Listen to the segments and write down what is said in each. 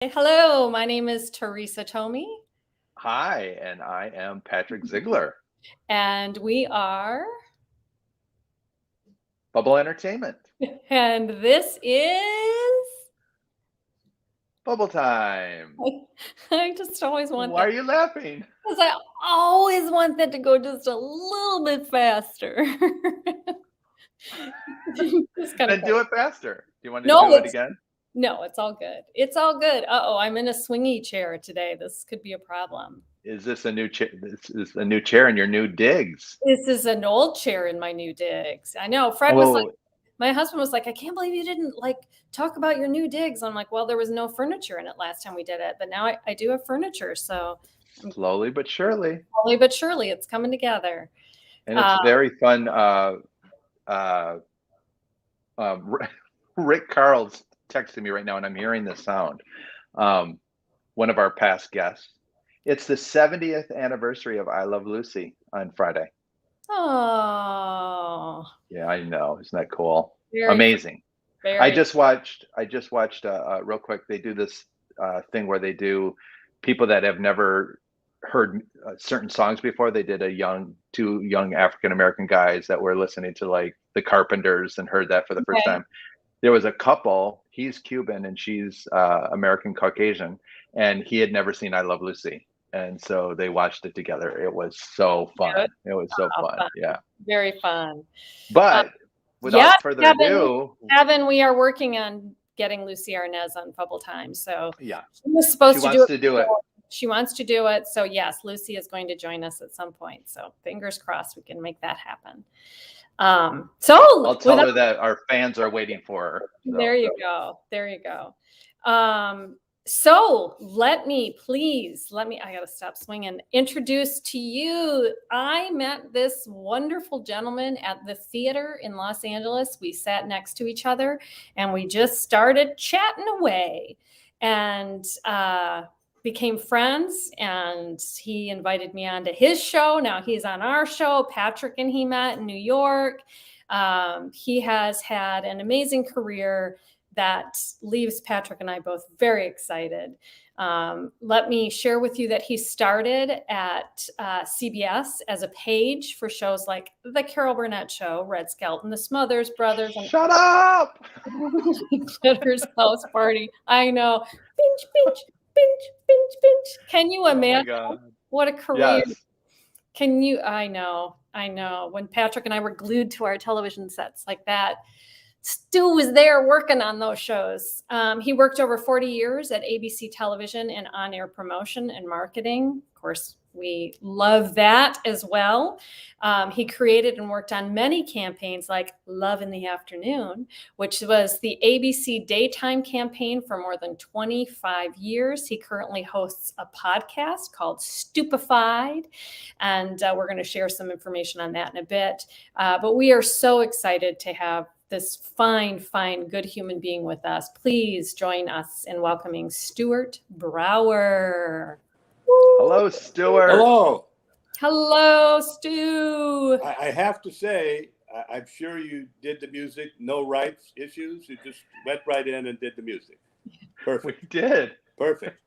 Hello, my name is Teresa Tomey, Hi, and I am Patrick Ziegler, and we are, Bubble Entertainment. and this is, Bubble Time. I just always want Why that, are you laughing? because I always want that to go just a little bit faster. Just kind of Then fun. do it faster. Do you want to No, do it it's again? no, it's all good. It's all good. Uh-oh, I'm in a swingy chair today. This could be a problem. Is this a new chair? This is a new chair in your new digs. This is an old chair in my new digs. I know. Fred was like, Oh, my husband was like, I can't believe you didn't like talk about your new digs. I'm like, well, there was no furniture in it last time we did it, but now I do have furniture. So slowly but surely. slowly but surely it's coming together. And it's Uh, very fun. Uh, Rick Carl's texting me right now, and I'm hearing the sound. Um, one of our past guests. It's the 70th anniversary of I Love Lucy on Friday. oh, Yeah, I know. Isn't that cool? very, Amazing. I very, just watched. I just watched real quick. They do this thing where they do people that have never heard certain songs before. They did two young African American guys that were listening to like the Carpenters and heard that for the first okay. time. There was a couple. He's Cuban and she's American Caucasian, and he had never seen I Love Lucy, and so they watched it together. It was so fun. Good. It was so Oh, fun. fun. Yeah. Very fun. Uh, But yes, without further Kevin, ado, Kevin, we are working on getting Lucy Arnaz on Fubble Time. So yeah, she was she supposed to do wants it to do it. before. She wants to do it. So yes, Lucy is going to join us at some point. So fingers crossed we can make that happen. I'll tell her that our fans are waiting for her. There So you go. There you go. So let me, I got to stop swinging. Introduce to you, I met this wonderful gentleman at the theater in Los Angeles. We sat next to each other and we just started chatting away and became friends. And he invited me onto his show. Now he's on our show. Patrick and he met in New York. He has had an amazing career that leaves Patrick and I both very excited. Let me share with you that he started at CBS as a page for shows like The Carol Burnett Show, Red Skelton, The Smothers Brothers, and shut up. Linkletter's House Party. I know. Pinch, pinch, pinch, pinch, pinch. Can you Oh my imagine God. what a career? Yes. Can you? I know. When Patrick and I were glued to our television sets like that, Stu was there working on those shows. He worked over 40 years at ABC Television in on-air promotion and marketing. Of course, we love that as well. He created and worked on many campaigns like Love in the Afternoon, which was the ABC daytime campaign for more than 25 years. He currently hosts a podcast called Stupified, and we're going to share some information on that in a bit. But we are so excited to have this fine, good human being with us. Please join us in welcoming Stuart Brower. Hello, Stuart. Hello, Stu. I have to say, I'm sure you did the music, no rights issues. You just went right in and did the music. Perfect. We did. Perfect.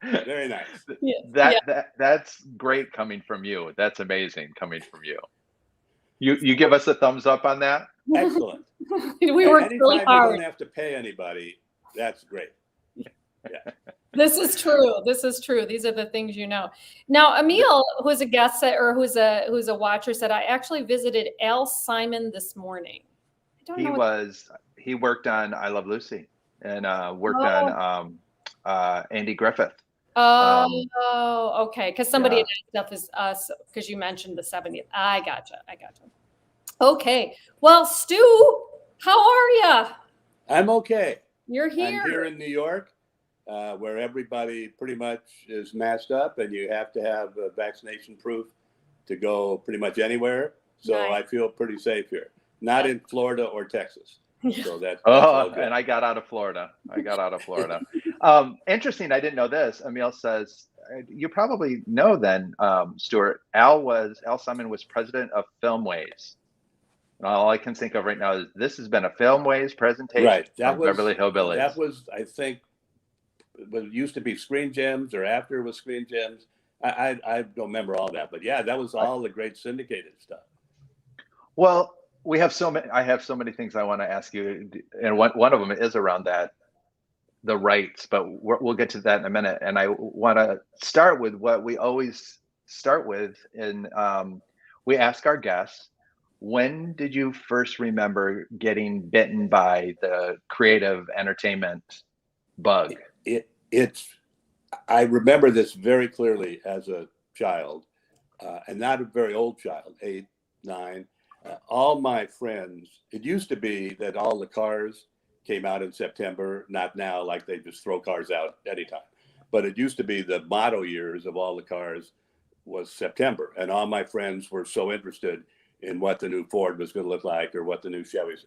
Very nice. Yes. That's great coming from you. That's amazing coming from you. You give us a thumbs up on that? Excellent. We worked really hard. You don't have to pay anybody. That's great. Yeah. This is true. These are the things you know. Now, Emil, who's a guest or who's a watcher, said I actually visited Al Simon this morning. He worked on I Love Lucy and worked on Andy Griffith. Oh, okay. Because somebody had stuff is us because you mentioned the 70th. I gotcha. Okay. Well, Stu, how are you? I'm okay. You're here. I'm here in New York, where everybody pretty much is masked up, and you have to have a vaccination proof to go pretty much anywhere. So nice. I feel pretty safe here. Not in Florida or Texas. So that's and I got out of Florida. Interesting. I didn't know this. Emil says, you probably know then, Stuart, Al Simon was president of Filmways. And all I can think of right now is this has been a Filmways presentation. Right. Beverly Hillbillies. That was, I think, it used to be Screen Gems or after it was Screen Gems. I don't remember all that, but yeah, that was all the great syndicated stuff. Well, we have so many. I have so many things I want to ask you, and one of them is around that, the rights. But we'll get to that in a minute. And I want to start with what we always start with, and we ask our guests, when did you first remember getting bitten by the creative entertainment bug? I remember this very clearly as a child, and not a very old child, 8, 9. All my friends, it used to be that all the cars came out in September, not now, like they just throw cars out anytime. But it used to be the model years of all the cars was September. And all my friends were so interested in what the new Ford was going to look like or what the new Chevys.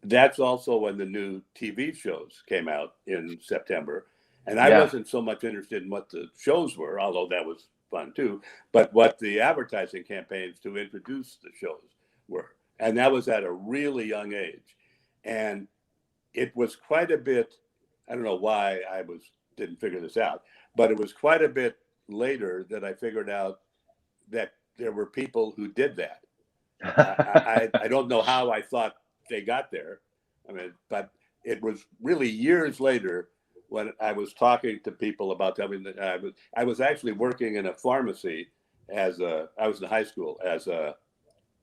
That's also when the new TV shows came out in September. And I wasn't so much interested in what the shows were, although that was fun too, but what the advertising campaigns to introduce the shows were. And that was at a really young age. And it was quite a bit, I don't know why I didn't figure this out, but it was quite a bit later that I figured out that there were people who did that. I don't know how I thought they got there. I mean, but it was really years later when I was talking to people about that. I mean, I was actually working in a pharmacy I was in high school as a,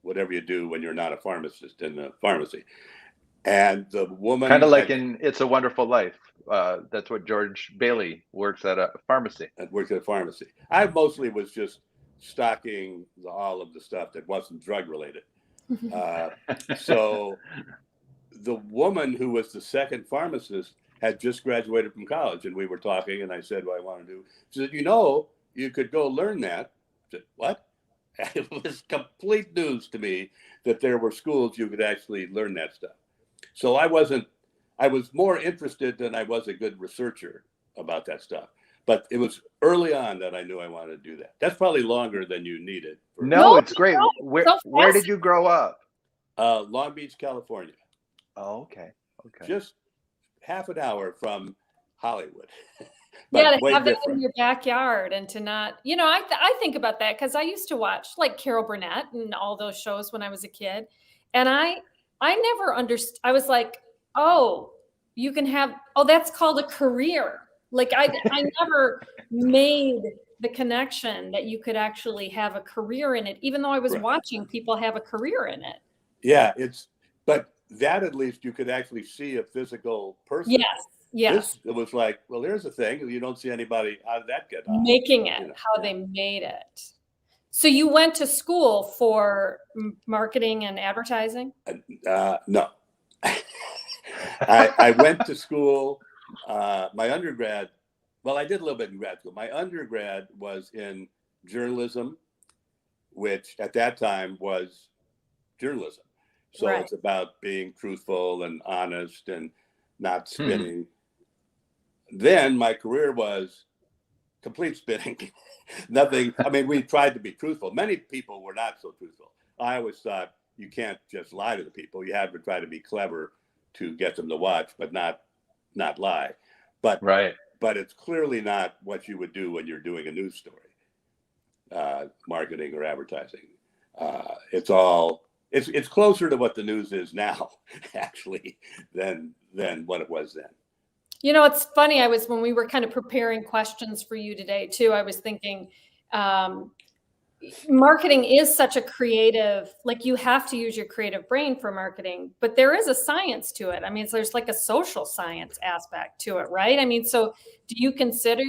whatever you do when you're not a pharmacist in a pharmacy. And the woman kind of like in It's a Wonderful Life. That's what George Bailey works at a pharmacy. I worked at a pharmacy. I mostly was just stocking all of the stuff that wasn't drug related. So the woman who was the second pharmacist had just graduated from college, and we were talking, and I said, what I want to do. She said, you could go learn that. I said, what? It was complete news to me that there were schools you could actually learn that stuff. So I was more interested than I was a good researcher about that stuff. But it was early on that I knew I wanted to do that. That's probably longer than you needed. No, it's great. Where did you grow up? Long Beach, California. Oh, okay. Just half an hour from Hollywood. Yeah, to have that in your backyard and to not, I think about that because I used to watch like Carol Burnett and all those shows when I was a kid. And I never understood. I was like, you can have, that's called a career. Like I never made the connection that you could actually have a career in it, even though I was watching people have a career in it. Yeah, but that at least you could actually see a physical person. Yes. It was like, well, there's a thing. You don't see anybody. How did that get on? Making it, how they made it. So you went to school for marketing and advertising? No. I went to school. My undergrad, I did a little bit in grad school. My undergrad was in journalism, which at that time was journalism. So it's about being truthful and honest and not spinning. Then my career was complete spinning. Nothing. I mean, we tried to be truthful. Many people were not so truthful. I always thought you can't just lie to the people. You have to try to be clever to get them to watch, but not lie. But it's clearly not what you would do when you're doing a news story, marketing or advertising. It's closer to what the news is now, actually, than what it was then. It's funny. When we were kind of preparing questions for you today too, I was thinking, marketing is such a creative, like you have to use your creative brain for marketing, but there is a science to it. I mean, there's like a social science aspect to it, right? I mean, so do you consider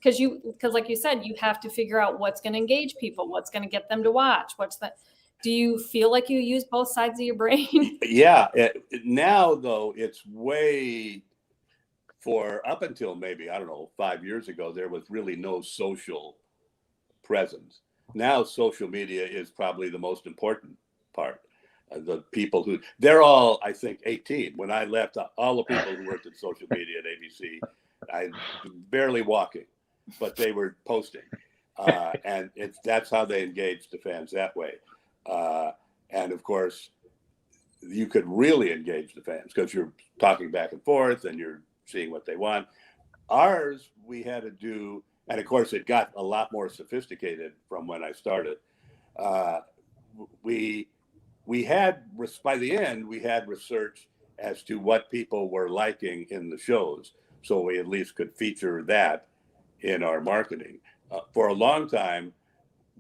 because like you said, you have to figure out what's going to engage people, what's going to get them to watch, do you feel like you use both sides of your brain? Yeah. Now though, it's way up until maybe, 5 years ago, there was really no social presence. Now social media is probably the most important part. The people they're all, I think, 18. When I left, all the people who worked in social media at ABC, I barely walking, but they were posting. And that's how they engaged the fans that way. And of course, you could really engage the fans because you're talking back and forth and you're seeing what they want. Ours, we had to do, and of course it got a lot more sophisticated from when I started. We had, by the end, we had research as to what people were liking in the shows. So we at least could feature that in our marketing. For a long time,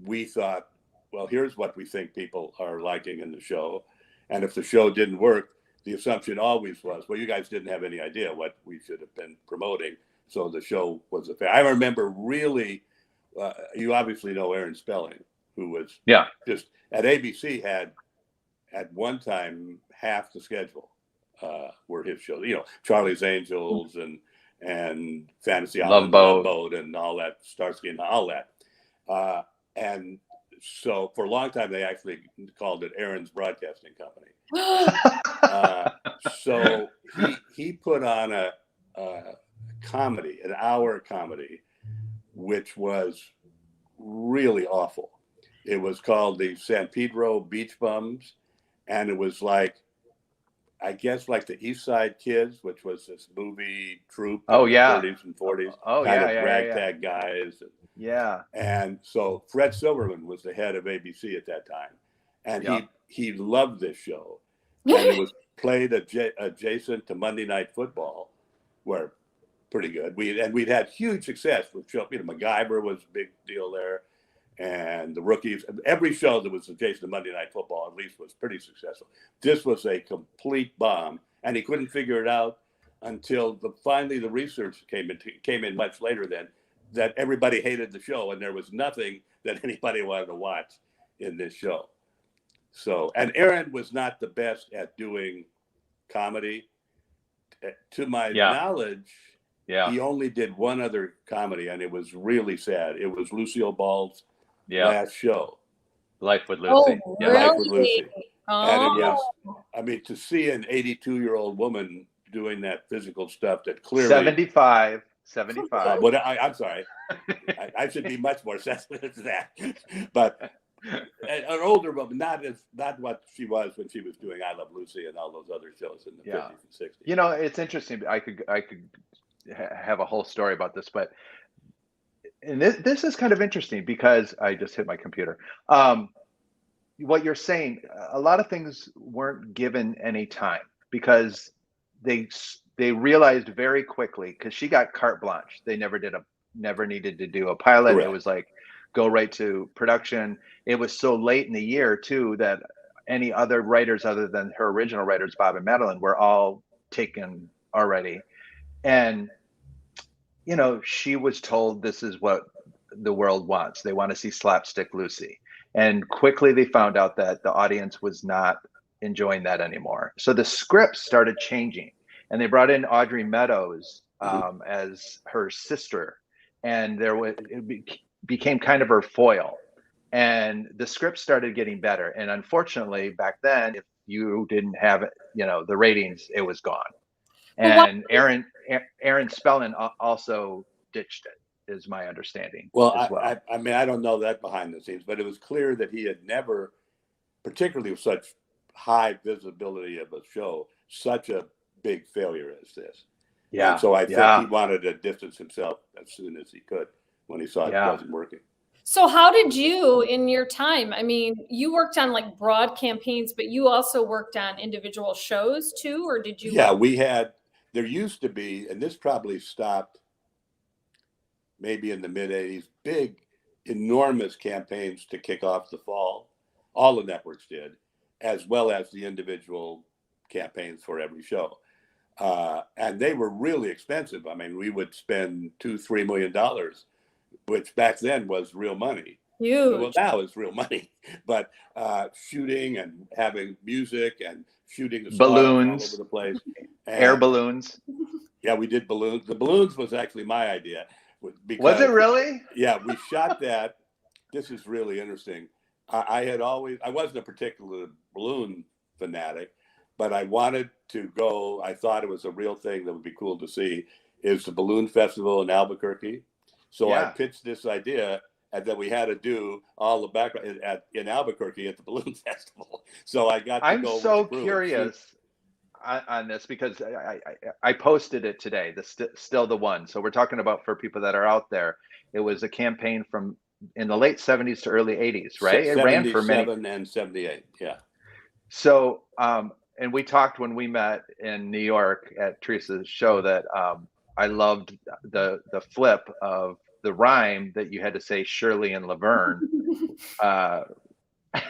we thought, well, here's what we think people are liking in the show. And if the show didn't work, the assumption always was, well, you guys didn't have any idea what we should have been promoting. So the show was a failure. I remember really, you obviously know Aaron Spelling, who was just at ABC had at one time half the schedule were his shows. You know, Charlie's Angels and Fantasy Island, Love Boat, and all that, Starsky and all that. And so for a long time, they actually called it Aaron's Broadcasting Company. So he put on a comedy, an hour comedy, which was really awful. It was called the San Pedro Beach Bums, and it was like, I guess, like the East Side Kids, which was this movie troupe in the 30s and 40s, kind of ragtag guys. And so Fred Silverman was the head of ABC at that time, and he loved this show, and it was played adjacent to Monday Night Football, where pretty good. We'd had huge success with show. You know, MacGyver was a big deal there, and the Rookies. Every show that was adjacent to Monday Night Football at least was pretty successful. This was a complete bomb, and he couldn't figure it out until finally the research came in much later then, that everybody hated the show and there was nothing that anybody wanted to watch in this show. So, and Aaron was not the best at doing comedy. To my knowledge, he only did one other comedy, and it was really sad. It was Lucille Ball's last show. Life with Lucy. Oh, really? Life with Lucy. Oh. And it was, I mean, to see an 82-year-old woman doing that physical stuff that clearly... 75. I'm sorry. I should be much more sensitive to that. But an older woman, not what she was when she was doing I Love Lucy and all those other shows in the 50s and 60s. You know, it's interesting. I could have a whole story about this, but and this is kind of interesting because I just hit my computer. What you're saying, a lot of things weren't given any time because they realized very quickly, because she got carte blanche. They never needed to do a pilot. Correct. It was like go right to production. It was so late in the year too that any other writers other than her original writers, Bob and Madeline, were all taken already. And you know, she was told this is what the world wants. They want to see slapstick Lucy. And quickly they found out that the audience was not enjoying that anymore. So the scripts started changing. And they brought in Audrey Meadows as her sister, and it became kind of her foil. And the script started getting better. And unfortunately, back then, if you didn't have it, you know, the ratings, it was gone. And Aaron Spelling also ditched it, is my understanding. Well, I mean, I don't know that behind the scenes, but it was clear that he had never, particularly with such high visibility of a show, such a big failure as this. Yeah. And so I think he wanted to distance himself as soon as he could when he saw it wasn't working. So how did you, in your time, I mean, you worked on like broad campaigns, but you also worked on individual shows too, or did you? Yeah, there used to be, and this probably stopped maybe in the mid 80s, big, enormous campaigns to kick off the fall. All the networks did, as well as the individual campaigns for every show. And they were really expensive. I mean, we would spend $2-3 million, which back then was real money. Huge. Well, now it's real money. But shooting and having music and shooting the balloons all over the place. And, air balloons. Yeah, we did balloons. The balloons was actually my idea. Was it really? Yeah, we shot that. This is really interesting. I wasn't a particular balloon fanatic, but I wanted to go. I thought it was a real thing that would be cool to see, is the balloon festival in Albuquerque. So I pitched this idea that we had to do all the background in Albuquerque at the balloon festival. So I got to go. I'm so curious. on this because I posted it today. Still the one. So we're talking about, for people that are out there, it was a campaign from in the late 70s to early 80s, right? It ran for many. 77 and 78. Yeah. So, and we talked when we met in New York at Teresa's show that I loved the flip of the rhyme that you had to say Shirley and Laverne.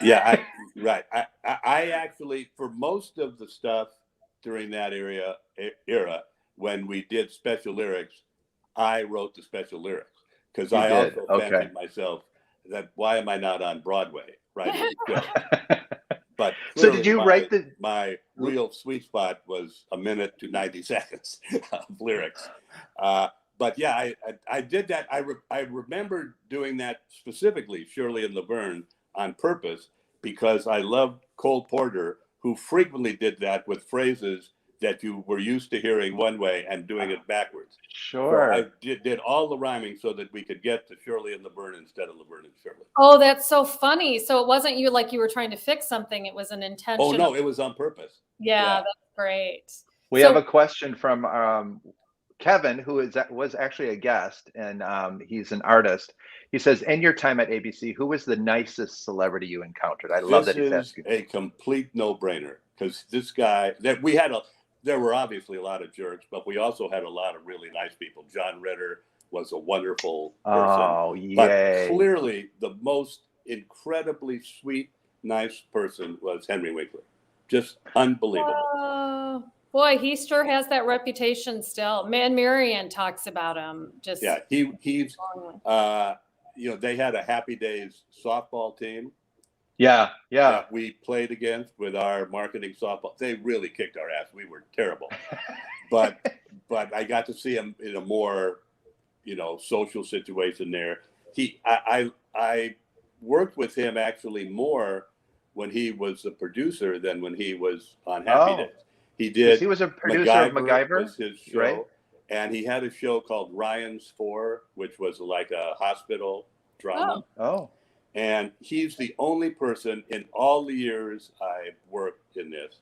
Yeah, right. I actually, for most of the stuff during that era, when we did special lyrics, I wrote the special lyrics because I also fancied myself that why am I not on Broadway writing the show? But so did you write my real sweet spot was a minute to 90 seconds of lyrics. But yeah, I did that. I remember doing that specifically, Shirley and Laverne, on purpose, because I loved Cole Porter, who frequently did that with phrases that you were used to hearing one way and doing it backwards. Sure. So I did all the rhyming so that we could get to Shirley and Laverne instead of Laverne and Shirley. Oh, that's so funny. So it wasn't you like you were trying to fix something. It was an intention. Oh, no, it was on purpose. Yeah, that's great. We have a question from Kevin, who was actually a guest, and he's an artist. He says, in your time at ABC, who was the nicest celebrity you encountered? I love that he's asking. This is a complete no-brainer, because this guy, there were obviously a lot of jerks, but we also had a lot of really nice people. John Ritter was a wonderful person. Oh, yay. But clearly, the most incredibly sweet, nice person was Henry Winkler. Just unbelievable. Boy, he sure has that reputation still. Man, Marion talks about him. Just yeah, he's they had a Happy Days softball team. Yeah. That we played against with our marketing softball. They really kicked our ass. We were terrible. but I got to see him in a more, social situation there. I worked with him actually more when he was the producer than when he was on Happy Days. He did. He was a producer of MacGyver. Was his show, right? And he had a show called Ryan's Four, which was like a hospital drama. Oh. And he's the only person in all the years I've worked in this.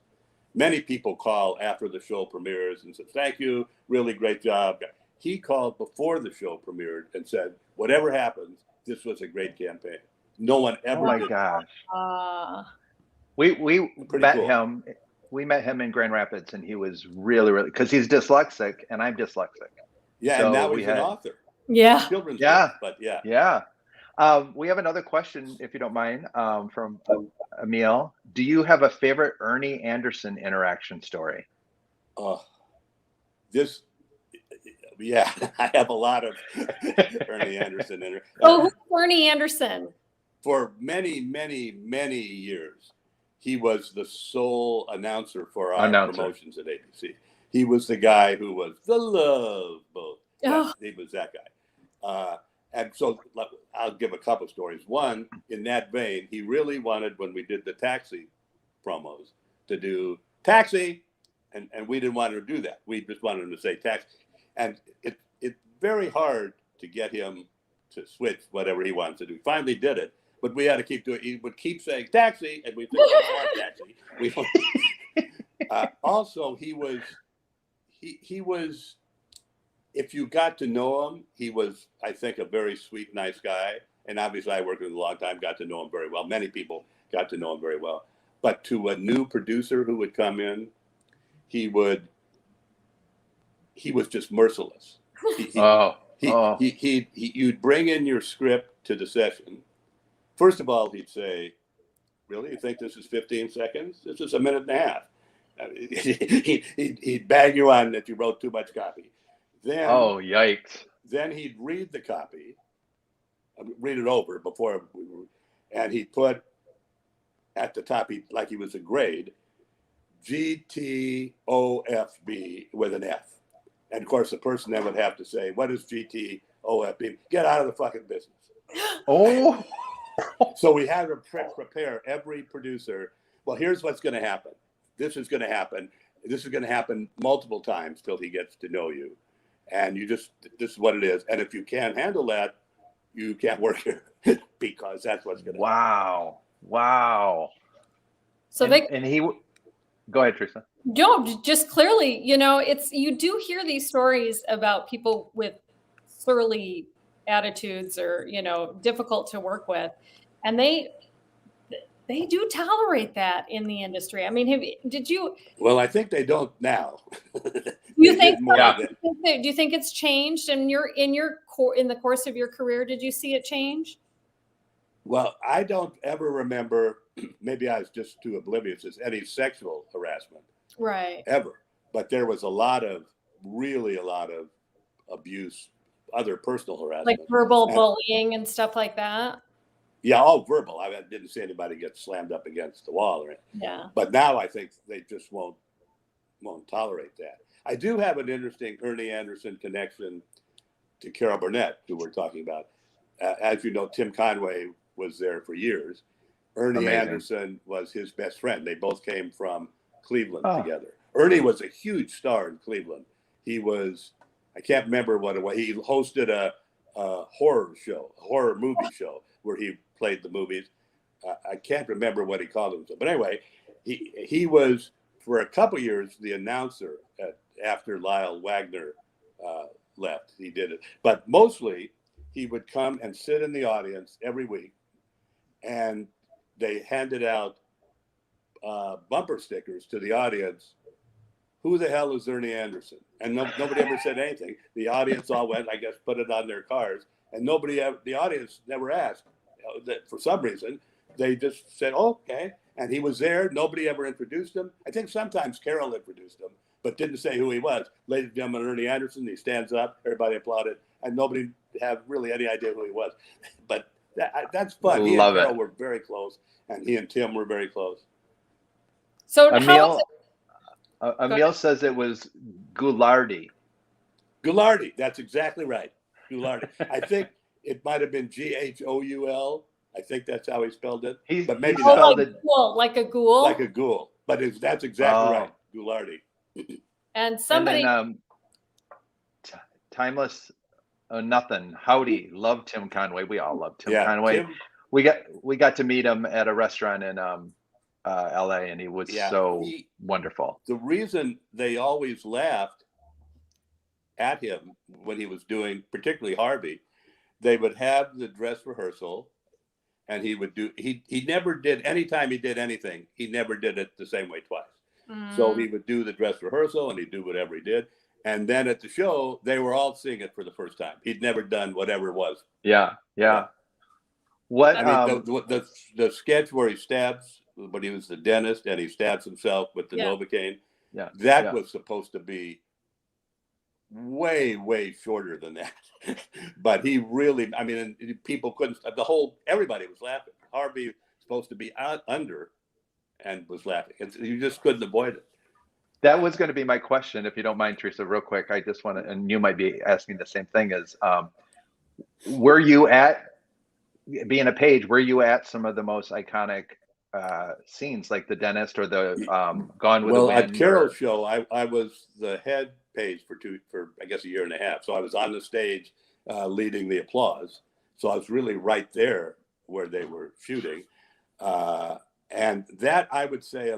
Many people call after the show premieres and said, "Thank you, really great job." He called before the show premiered and said, "Whatever happens, this was a great campaign." No one ever. Oh my gosh. We met him. We met him in Grand Rapids, and he was really, really, because he's dyslexic and I'm dyslexic. Yeah, so and now he's an author. Yeah. Children's books, but yeah. Yeah. We have another question, if you don't mind, from Emil. Do you have a favorite Ernie Anderson interaction story? Yeah, I have a lot of Ernie Anderson. Who's Ernie Anderson? For many, many, many years, he was the sole announcer for our promotions at ABC. He was the guy who was the love boat. He was that guy. And so I'll give a couple stories. One, in that vein, he really wanted, when we did the taxi promos, to do taxi, and we didn't want him to do that. We just wanted him to say taxi. And it's very hard to get him to switch whatever he wants to do. He finally did it, but we had to keep doing it. He would keep saying taxi, and we'd say, "We don't want taxi." Also, he was, if you got to know him, he was, I think, a very sweet, nice guy. And obviously, I worked with him a long time, got to know him very well. Many people got to know him very well. But to a new producer who would come in, he was just merciless. You'd bring in your script to the session. First of all, he'd say, "Really? You think this is 15 seconds? This is a minute and a half." He'd bag you on that you wrote too much copy. Then, yikes. Then he'd read the copy, read it over before, and he'd put at the top, like he was a grade, GTOFB with an F. And of course, the person then would have to say, "What is GTOFB? Get out of the fucking business." Oh. So we had to prepare every producer. Well, here's what's going to happen. This is going to happen. This is going to happen multiple times till he gets to know you. And this is what it is. And if you can't handle that, you can't work here because that's what's going to happen. Wow. So and he, go ahead, Teresa. No, just clearly, you do hear these stories about people with surly attitudes or, difficult to work with. And they do tolerate that in the industry. I mean, did you? Well, I think they don't now. Do you think? Yeah. Do you think it's changed in the course of your career? Did you see it change? Well, I don't ever remember. Maybe I was just too oblivious. As any sexual harassment, Right. ever. But there was a lot of abuse, other personal harassment, Like verbal bullying and stuff like that. Yeah, all verbal. I didn't see anybody get slammed up against the wall or anything. Yeah. But now I think they just won't tolerate that. I do have an interesting Ernie Anderson connection to Carol Burnett, who we're talking about. As you know, Tim Conway was there for years. Ernie Amazing. Anderson was his best friend. They both came from Cleveland together. Ernie was a huge star in Cleveland. He was, I can't remember what it was. He hosted a horror movie show where he played the movies. I can't remember what he called himself. But anyway, he was, for a couple of years, the announcer after Lyle Wagner left. He did it. But mostly, he would come and sit in the audience every week, and they handed out bumper stickers to the audience. Who the hell is Ernie Anderson? And nobody ever said anything. The audience all went, I guess, put it on their cars, and the audience never asked. That for some reason, they just said, okay. And he was there. Nobody ever introduced him. I think sometimes Carol introduced him, but didn't say who he was. Ladies and gentlemen, Ernie Anderson. He stands up. Everybody applauded, and nobody had really any idea who he was. But that's fun. He and Carol were very close, and he and Tim were very close. So Emil says it was Goulardi. Goulardi. That's exactly right. Goulardi. I think it might have been Ghoul. I think that's how he spelled it. But maybe not. Like a ghoul. Like a ghoul. But that's exactly right. Goulardi. And somebody. And then, Timeless Nothing. Howdy. Love Tim Conway. We all love Tim Conway. We got to meet him at a restaurant in LA, and he was wonderful. The reason they always laughed at him when he was doing, particularly Harvey, they would have the dress rehearsal, and he never did, anytime he did anything, he never did it the same way twice. So he would do the dress rehearsal, and he'd do whatever he did. And then at the show, they were all seeing it for the first time. He'd never done whatever it was. Yeah. What? I mean, the sketch where he stabs, but he was the dentist, and he stabs himself with the Novocaine. Yeah. That was supposed to be way, way shorter than that. But he really, I mean, people couldn't, everybody was laughing. Harvey was supposed to be under and was laughing. You just couldn't avoid it. That was going to be my question, if you don't mind, Teresa, real quick. I just want to, and you might be asking the same thing, is were you at, being a Page, were you at some of the most iconic scenes, like the dentist or the Gone with the Wind? Well, at Carol's show, I was the head Page for I guess a year and a half. So I was on the stage leading the applause. So I was really right there where they were shooting. And that, I would say,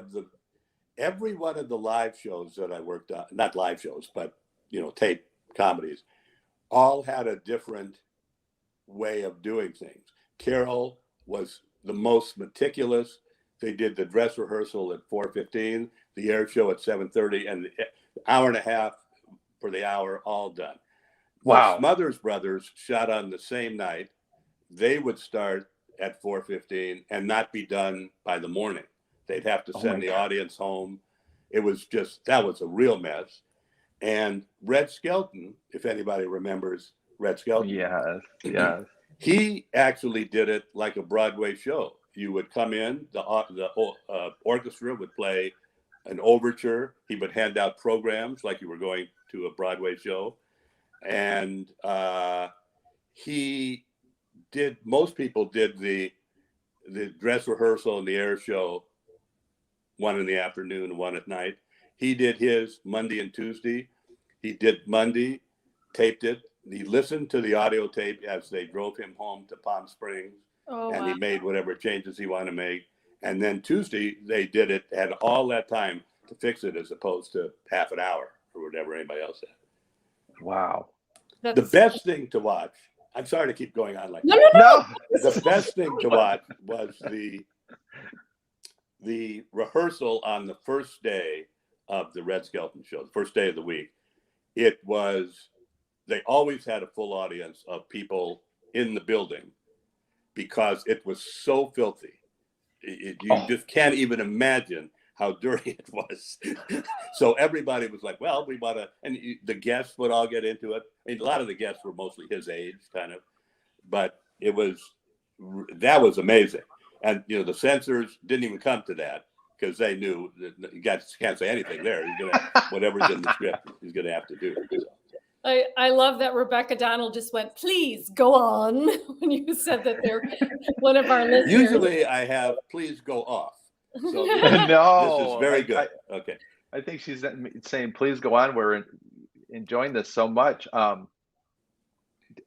every one of the live shows that I worked on, not live shows, but, tape comedies, all had a different way of doing things. Carol was the most meticulous. They did the dress rehearsal at 4:15, the air show at 7:30, and the hour and a half for the hour, all done. Wow. The Smothers brothers shot on the same night. They would start at 4:15 and not be done by the morning. They'd have to send the audience home. It was that was a real mess. And Red Skelton, if anybody remembers Red Skelton. Yes. He actually did it like a Broadway show. You would come in, the orchestra would play an overture. He would hand out programs like you were going to a Broadway show. And most people did the dress rehearsal and the air show, one in the afternoon, one at night. He did his Monday and Tuesday. He did Monday, taped it. He listened to the audio tape as they drove him home to Palm Springs. And he made whatever changes he wanted to make. And then Tuesday, they did it, had all that time to fix it as opposed to half an hour or whatever anybody else said. Wow. The best thing to watch, I'm sorry to keep going on like No. The best thing to watch was the rehearsal on the first day of the Red Skelton show, the first day of the week. They always had a full audience of people in the building because it was so filthy. You just can't even imagine how dirty it was. So everybody was like, well, we want to, and the guests would all get into it. I mean, a lot of the guests were mostly his age, kind of, but that was amazing. And, the censors didn't even come to that because they knew that you can't say anything there. He's going to, whatever's in the script, he's going to have to do. So. I love that Rebecca Donald just went, please go on, when you said that they're one of our listeners. Usually I have, please go off. So No, this is very good. Okay. I think she's saying, please go on. We're enjoying this so much. I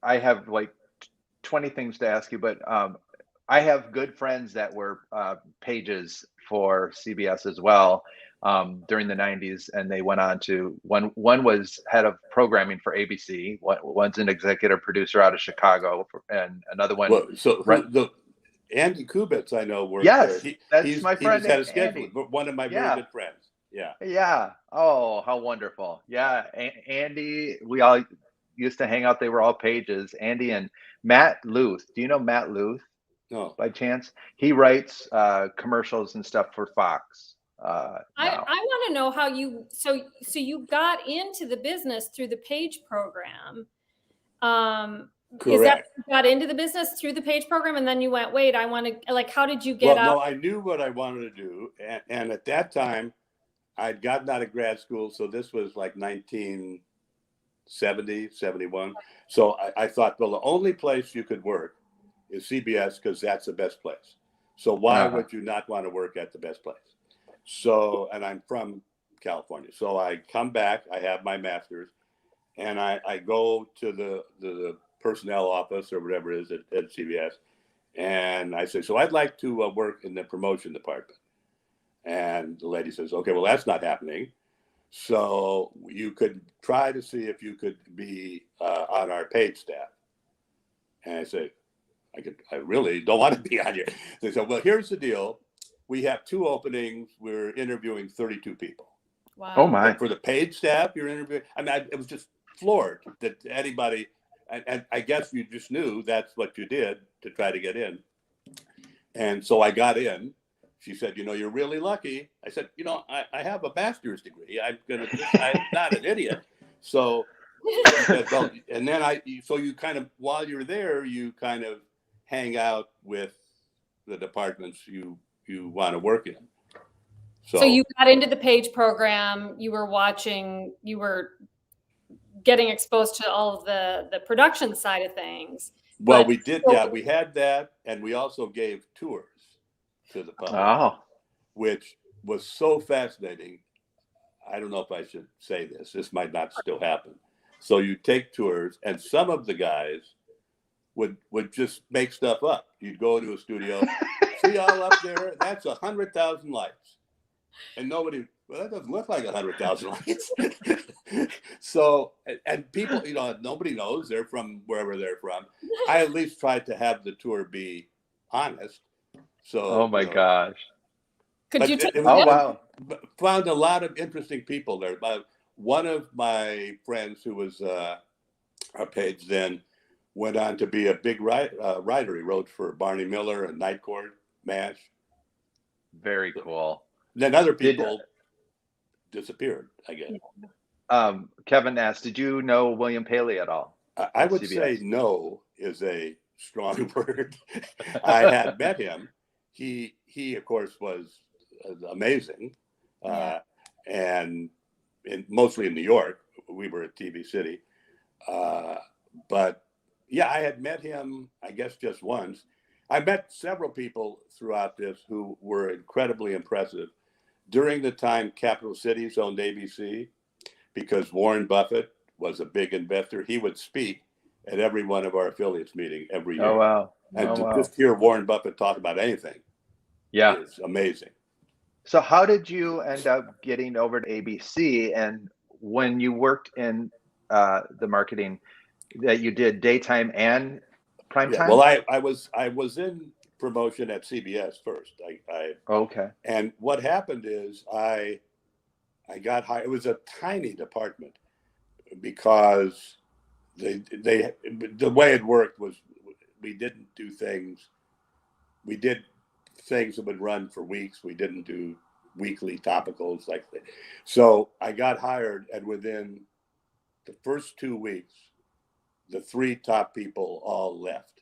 have like 20 things to ask you, but I have good friends that were pages for CBS as well during the 90s, and they went on to one was head of programming for ABC. One's an executive producer out of Chicago, and another one. Well, Andy Kubitz, I know, worked there. That's he's my friend. He's had a schedule. One of my very good friends. Yeah. Yeah. Oh, how wonderful. Yeah. Andy, we all used to hang out. They were all pages. Andy and Matt Luth. Do you know Matt Luth? No. By chance? He writes commercials and stuff for Fox. I want to know how you, so you got into the business through the Page program. Correct. Is that you got into the business through the Page program, and then you went, wait, I want to, like, how did you get out? No, I knew what I wanted to do. And at that time, I'd gotten out of grad school. So this was like 1970, 71. So I thought, well, the only place you could work is CBS because that's the best place. So why would you not want to work at the best place? So, and I'm from California. So I come back, I have my master's, and I go to the personnel office or whatever it is at CBS. And I say, so I'd like to work in the promotion department. And the lady says, okay, well, that's not happening. So you could try to see if you could be on our Page staff. And I say, I really don't want to be on here. They said, well, here's the deal. We have 2 openings. We're interviewing 32 people. Wow. Oh my. But for the Page staff, you're interviewing. I mean, it was just floored that anybody, and I guess you just knew that's what you did to try to get in. And so I got in. She said, you're really lucky. I said, I have a master's degree. I'm not an idiot. So, and then so you kind of, while you're there, you kind of hang out with the departments you want to work in. So you got into the Page program. You were getting exposed to all of the production side of things. Well, we did. Yeah, we had that. And we also gave tours to the public, which was so fascinating. I don't know if I should say this. This might not still happen. So you take tours, and some of the guys would just make stuff up. You'd go to a studio, see all up there, that's 100,000 lights. And nobody, well, that doesn't look like 100,000 lights. So, and people, nobody knows. They're from wherever they're from. I at least tried to have the tour be honest. So, oh my gosh. Could you take wow. Found a lot of interesting people there. One of my friends who was our Page then went on to be a big writer. He wrote for Barney Miller and Night Court, MASH. Very cool. Then other people disappeared, I guess. Kevin asked, did you know William Paley at all? I would say no is a strong word. I had met him. He of course was amazing, and mostly in New York. We were at TV City, but yeah, I had met him, I guess, just once. I met several people throughout this who were incredibly impressive. During the time Capital Cities owned ABC, because Warren Buffett was a big investor, he would speak at every one of our affiliates meeting every year. Oh, wow. And just hear Warren Buffett talk about anything. Yeah. It's amazing. So how did you end up getting over to ABC? And when you worked in the marketing, that you did daytime and prime Yeah, time? well, I was in promotion at CBS first. Okay. And what happened is I got hired. It was a tiny department because the way it worked was we didn't do things. We did things that would run for weeks. We didn't do weekly topicals like that. So I got hired, and within the first 2 weeks, the 3 top people all left.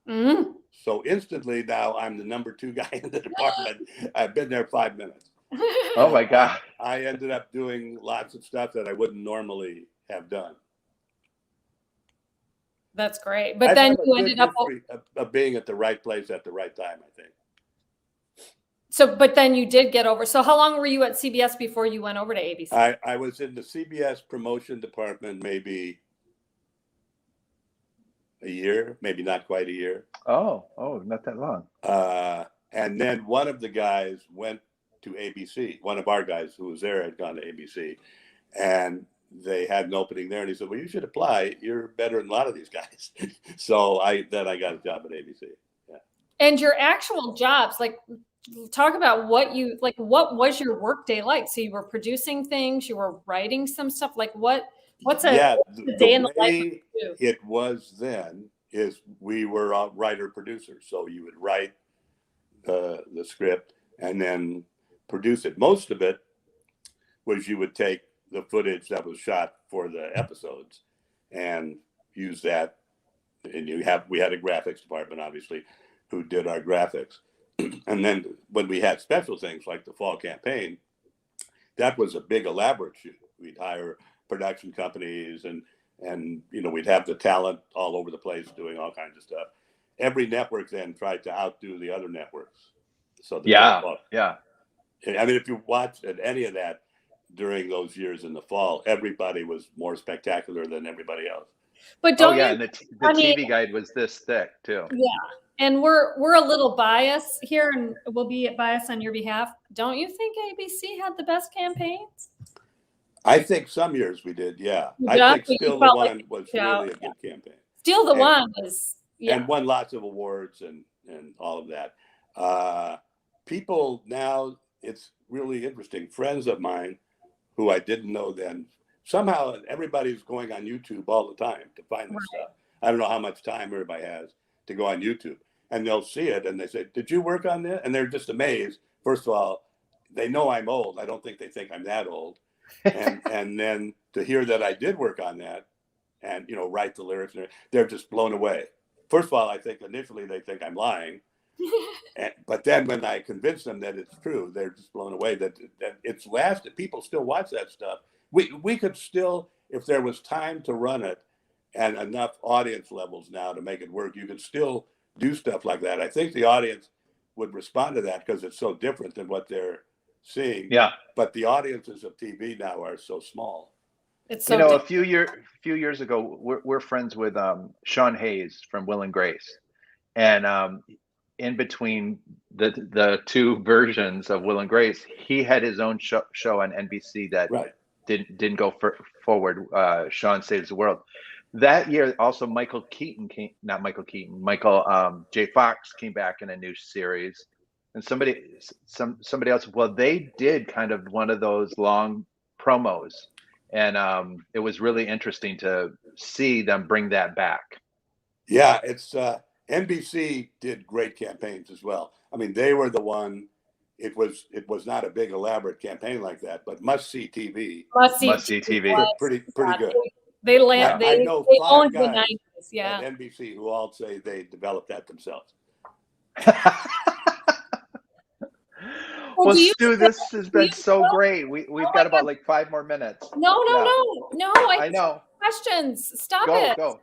Mm. So instantly now I'm the number 2 guy in the department. I've been there 5 minutes. Oh my God. I ended up doing lots of stuff that I wouldn't normally have done. That's great. But then you ended up of being at the right place at the right time, I think. So, but then you did get over. So how long were you at CBS before you went over to ABC? I was in the CBS promotion department maybe a year, maybe not quite a year. Oh, not that long. And then one of the guys went to ABC. One of our guys who was there had gone to ABC, and they had an opening there. And he said, "Well, you should apply. You're better than a lot of these guys." So I got a job at ABC. Yeah. And your actual jobs, like, talk about what was your work day like? So you were producing things, you were writing some stuff. Like what's a day in the life? It was then is we were writer producers. So you would write the script and then produce it. Most of it was you would take the footage that was shot for the episodes and use that. And we had a graphics department, obviously, who did our graphics. And then when we had special things like the fall campaign, that was a big elaborate shoot. We'd hire production companies and we'd have the talent all over the place doing all kinds of stuff. Every network then tried to outdo the other networks. So yeah. I mean, if you watched any of that during those years in the fall, everybody was more spectacular than everybody else. But don't and the TV guide was this thick too. Yeah. And we're a little biased here, and we'll be biased on your behalf. Don't you think ABC had the best campaigns? I think some years we did, yeah. I think Still the One was really a good campaign. Still the One is, yeah. And won lots of awards and all of that. People now, it's really interesting. Friends of mine who I didn't know then, somehow everybody's going on YouTube all the time to find this stuff. I don't know how much time everybody has to go on YouTube. And they'll see it and they say, "Did you work on this?" And they're just amazed. First of all, they know I'm old. I don't think they think I'm that old. And then to hear that I did work on that and, write the lyrics, they're just blown away. First of all, I think initially they think I'm lying. But then when I convince them that it's true, they're just blown away that it's lasted. People still watch that stuff. We could still, if there was time to run it and enough audience levels now to make it work, you could still do stuff like that. I think the audience would respond to that because it's so different than what they're seeing. Yeah. But the audiences of TV now are so small. It's so a few years ago, we're friends with Sean Hayes from Will and Grace, and in between the two versions of Will and Grace, he had his own show on NBC that didn't go forward. Sean Saves the World. That year, also Michael J. Fox came back in a new series, and somebody else. Well, they did kind of one of those long promos, and it was really interesting to see them bring that back. Yeah, it's NBC did great campaigns as well. I mean, they were the one. It was not a big elaborate campaign like that, but must see TV. Must see TV. Pretty good. They owned the 90s, yeah. At NBC who all say they developed that themselves. Well, Stu, this has been so great. We've got about 5 more minutes. No. I know. Questions. Stop it. Go.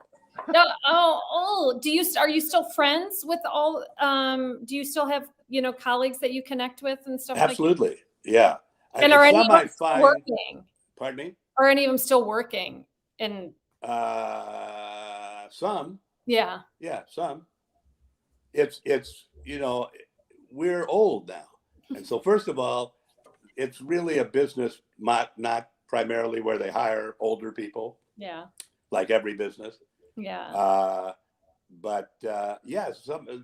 No. Oh. Are you still friends with all? Do you still have colleagues that you connect with and stuff? Absolutely. Like that? Yeah. And are any of them still working? Pardon me? Are any of them still working? And some. Yeah, some. It's we're old now, and so first of all, it's really a business, not primarily where they hire older people. Yeah. Like every business. Yeah.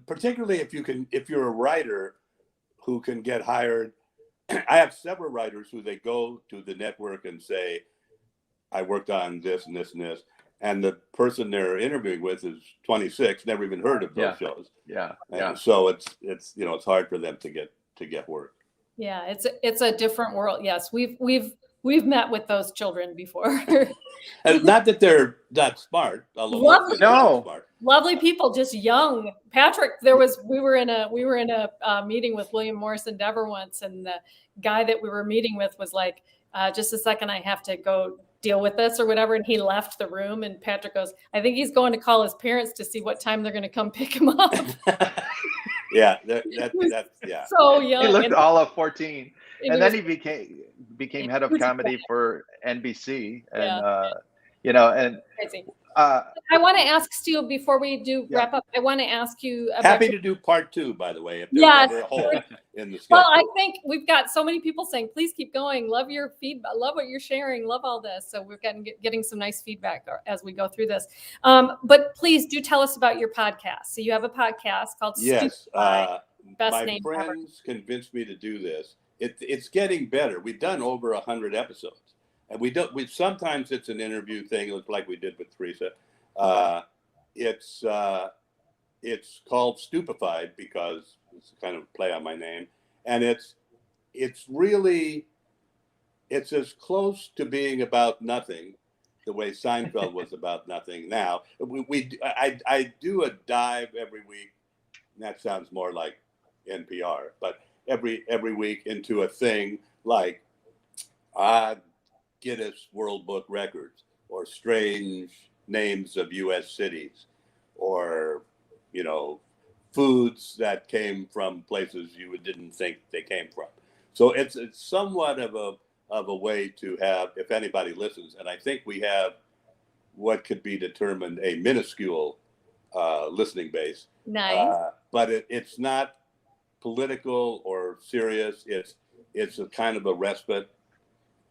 Particularly if you're a writer who can get hired. I have several writers who they go to the network and say, I worked on this and this and this. And the person they're interviewing with is 26, never even heard of those shows. Yeah. So it's hard for them to get work. Yeah, it's a different world. Yes, we've met with those children before. And not that they're not smart, although lovely people, just young. Patrick, we were in a meeting with William Morris Endeavor once, and the guy that we were meeting with was like, just a second, I have to go deal with this or whatever, and he left the room. And Patrick goes, I think he's going to call his parents to see what time they're going to come pick him up. Yeah, that's so young. He looked all of 14, and then he became head of comedy for NBC, and and crazy. I want to ask Stu before we do wrap up. I want to ask you. Happy to do part 2, by the way, if there's ever a hole in the schedule. Well, I think we've got so many people saying, please keep going. Love your feedback. Love what you're sharing. Love all this. So we're getting some nice feedback as we go through this. But please do tell us about your podcast. So you have a podcast called Stupified. My friends convinced me to do this. It's getting better. We've done over 100 episodes. And we sometimes it's an interview thing, like we did with Teresa. It's called Stupified because it's kind of a play on my name, and it's as close to being about nothing, the way Seinfeld was about nothing. Now I do a dive every week. And that sounds more like NPR, but every week into a thing like Guinness World Book Records, or strange names of U.S. cities, or foods that came from places you didn't think they came from. So it's somewhat of a way to have, if anybody listens, and I think we have what could be determined a minuscule listening base. Nice. But it's not political or serious. It's a kind of a respite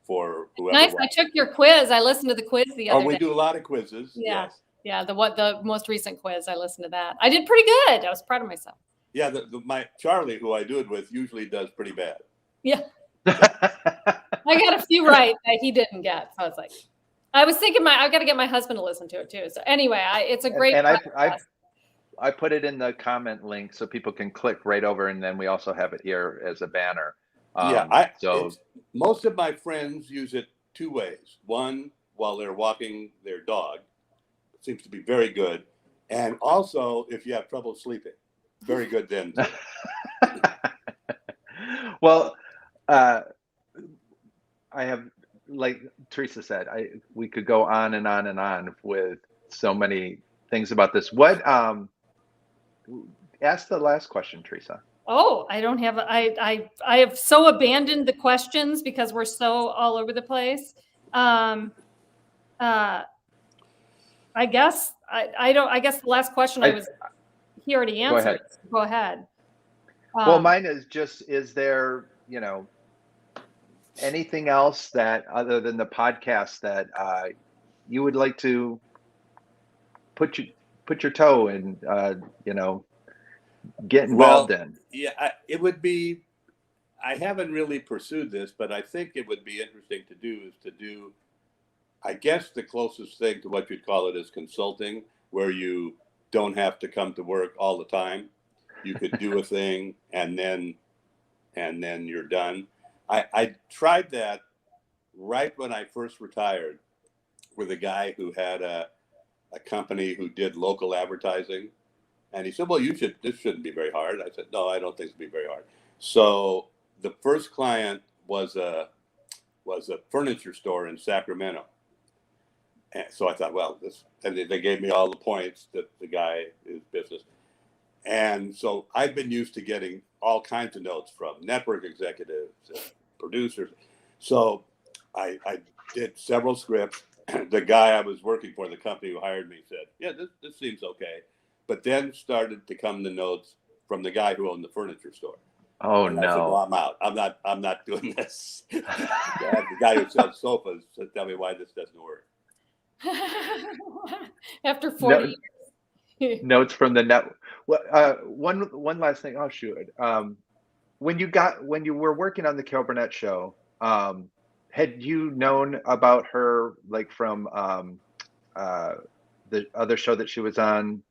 for whoever. Nice. I took your quiz. I listened to the quiz the other day. We do a lot of quizzes. Yeah. Yes. Yeah. The most recent quiz. I listened to that. I did pretty good. I was proud of myself. Yeah. My Charlie, who I do it with, usually does pretty bad. Yeah. I got a few right that he didn't get. So I was thinking I've got to get my husband to listen to it too. So anyway, it's a great. And I put it in the comment link so people can click right over, and then we also have it here as a banner. Most of my friends use it 2 ways. One, while they're walking their dog, it seems to be very good, and also if you have trouble sleeping, very good then. Well, I have, like Teresa said, we could go on and on and on with so many things about this. What? Ask the last question, Teresa. Oh, I don't have. I have so abandoned the questions because we're so all over the place. I guess I don't. I guess the last question he already answered. Go ahead. Well, mine is just: is there anything else that, other than the podcast, that you would like to put your toe in? Get involved in? Yeah, it would be. I haven't really pursued this, but I think it would be interesting to do. I guess the closest thing to what you'd call it is consulting, where you don't have to come to work all the time. You could do a thing and then you're done. I tried that right when I first retired with a guy who had a company who did local advertising. And he said, well, this shouldn't be very hard. I said, no, I don't think it'll be very hard. So the first client was a furniture store in Sacramento. And so I thought, well, and they gave me all the points that the guy is business. And so I've been used to getting all kinds of notes from network executives and producers. So I did several scripts. The guy I was working for, the company who hired me, said, yeah, this seems okay. But then started to come the notes from the guy who owned the furniture store. Oh And I said, no. well, I'm out. I'm not doing this. The guy who sells sofas said, tell me why this doesn't work. After 40 years. Notes from the net. Well, one last thing. Oh shoot. When you were working on the Carol Burnett Show, had you known about her like from the other show that she was on?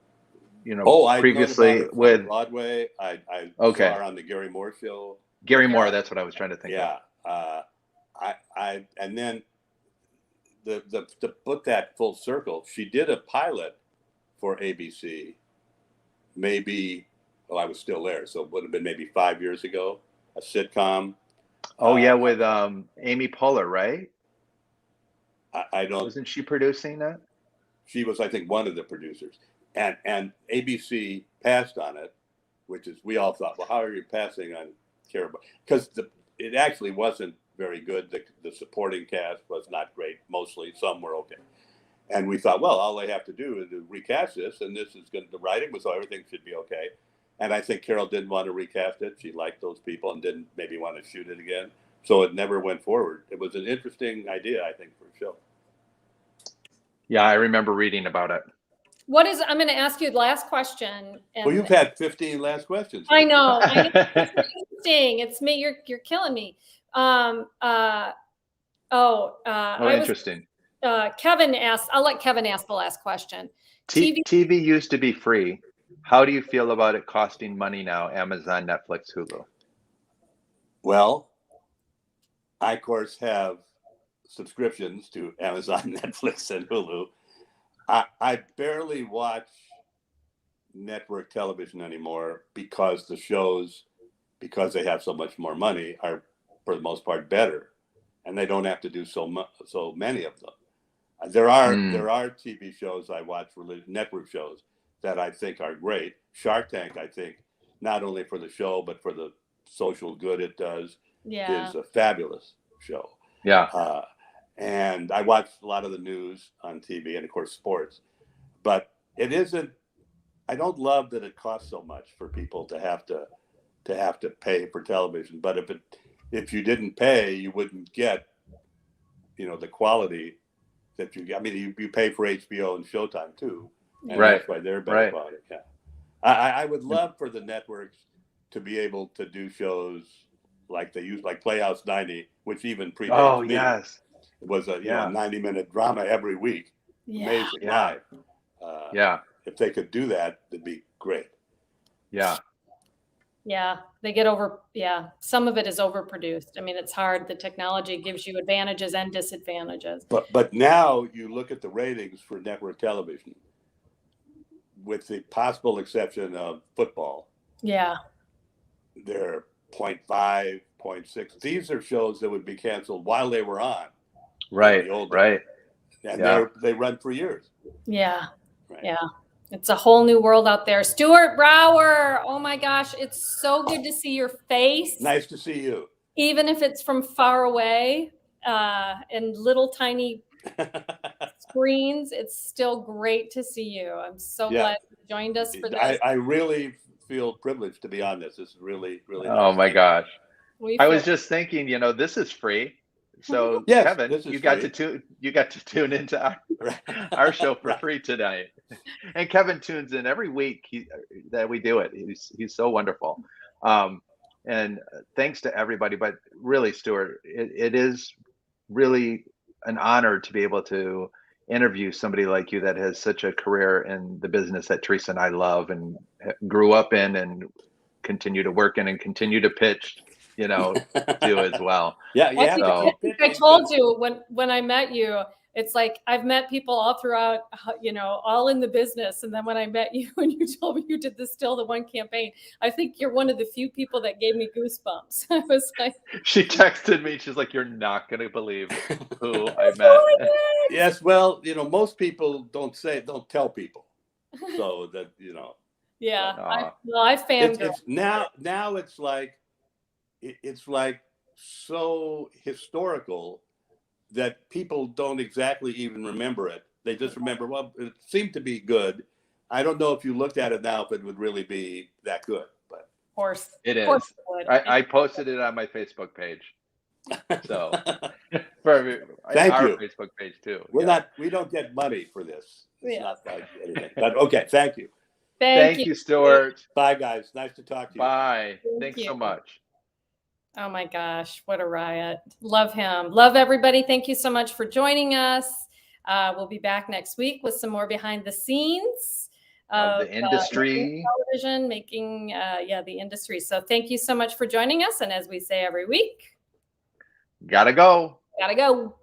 I'd previously known about her with from Broadway. I Okay. saw her on the Gary Moore show. Gary Moore. That's what I was trying to think Yeah. And then to put that full circle, she did a pilot for ABC. Maybe, well, I was still there, so it would have been maybe 5 years ago. A sitcom. Oh yeah, with Amy Poehler, right? I don't. Wasn't she producing that? She was, I think, one of the producers, and ABC passed on it, which is we all thought, well, how are you passing on Carol? Because it actually wasn't very good. The supporting cast was not great. Mostly, some were okay, and we thought, well, all they have to do is recast this, and this is the writing was so everything should be okay. And I think Carol didn't want to recast it. She liked those people and didn't maybe want to shoot it again. So it never went forward. It was an interesting idea, I think, for a show. Yeah, I remember reading about it. I'm going to ask you the last question. Well, you've had 15 last questions. I know. It's interesting. It's me. You're killing me. Interesting. Kevin asked, I'll let Kevin ask the last question. TV used to be free. How do you feel about it costing money now? Amazon, Netflix, Hulu. Well, I, of course, have subscriptions to Amazon, Netflix, and Hulu. I barely watch network television anymore because the shows, because they have so much more money, are for the most part better, and they don't have to do so many of them. There are TV shows I watch, network shows, that I think are great. Shark Tank, I think, not only for the show but for the social good it does, is a fabulous show. Yeah. And I watch a lot of the news on TV and, of course, sports. But it isn't. I don't love that it costs so much for people to have to pay for television. But if you didn't pay, you wouldn't get, the quality that you get. I mean, you pay for HBO and Showtime too. And right. That's why they're better quality. Yeah. I would love for the networks to be able to do shows like they use, like Playhouse 90, which even predates me. Yes. It was a 90-minute drama every week. Amazing live. If they could do that, it'd be great. Yeah. Yeah, they get some of it is overproduced. I mean, it's hard. The technology gives you advantages and disadvantages. But now you look at the ratings for network television, with the possible exception of football. Yeah. They're 0.5, 0.6. These are shows that would be canceled while they were on. Right. Right. And they run for years. Yeah. Right. Yeah. It's a whole new world out there. Stu Brower. Oh my gosh. It's so good to see your face. Nice to see you. Even if it's from far away and little tiny screens, it's still great to see you. I'm so glad you joined us for this. I really feel privileged to be on this. This is really, really nice. Oh my gosh. I was just thinking, this is free. So Kevin, you got to tune into our show for free tonight. And Kevin tunes in every week that we do it. He's so wonderful. And thanks to everybody, but really, Stuart, it is really an honor to be able to interview somebody like you that has such a career in the business that Teresa and I love and grew up in and continue to work in and continue to pitch, do as well. Yeah. I think I told you when I met you, it's like I've met people all throughout, all in the business. And then when I met you and you told me you did the Still the One campaign, I think you're one of the few people that gave me goosebumps. I was like, she texted me. She's like, "You're not going to believe who I met." Yes. Well, most people don't tell people. So that, Yeah. I fangirl. Now it's like so historical that people don't exactly even remember it. They just remember, well, it seemed to be good. I don't know if you looked at it now if it would really be that good, but course. It Of course is. it would. I posted it on my Facebook page. So for Thank our you. Facebook page too. We don't get money for this. It's Yeah. not like anything. But okay, thank you. Thank you, Stuart. Bye, guys. Nice to talk to you. Bye. Thank Thanks you. so much. Oh my gosh, what a riot. Love him. Love everybody. Thank you so much for joining us. We'll be back next week with some more behind the scenes Of the industry. television, the industry. So thank you so much for joining us. And as we say every week, Gotta go. gotta go.